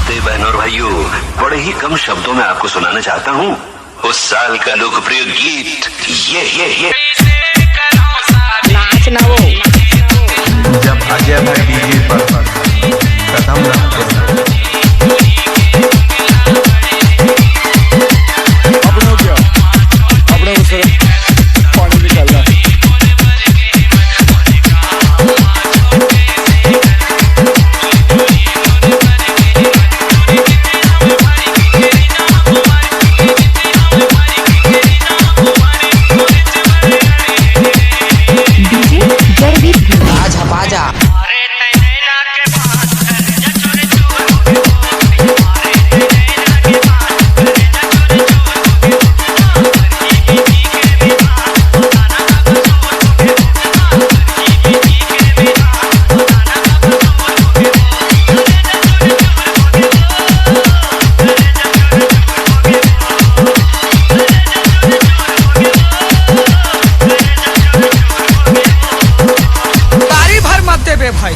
नमस्ते बहनों और भाइयों, बड़े ही कम शब्दों में आपको सुनाना चाहता हूँ उस साल का लोकप्रिय गीत ये नाचना वो जब अजय भाई डीजे पर कदम रखते अपने क्या अपने उसे पानी निकालना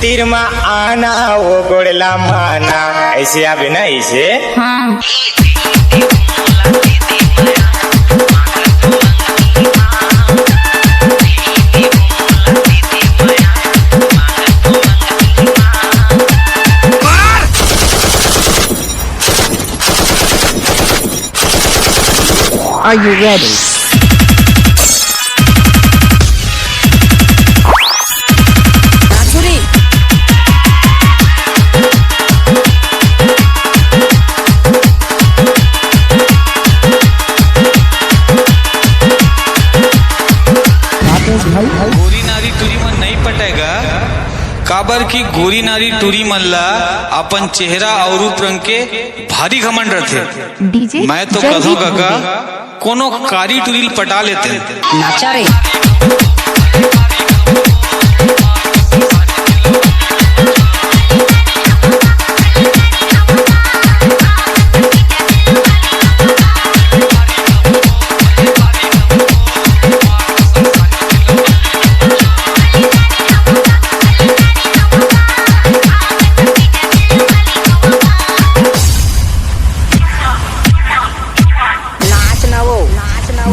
तीर में आना वो गोड़ला माना ऐसे आप ना ऐसे हाँ Are you ready? गोरी नारी टूरी मन नहीं पटेगा काबर की गोरी नारी टूरी मन ला अपन चेहरा और रूप रंग के भारी घमंड रहते। मैं तो कहो काका कोनो कारी टूरी पटा लेते नाचा रे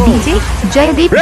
DJ Jaydeep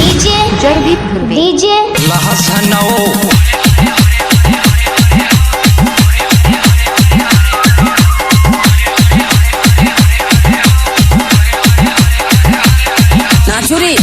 DJ Jaydeep DJ नाचुरी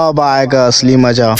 अब आएगा असली मजा।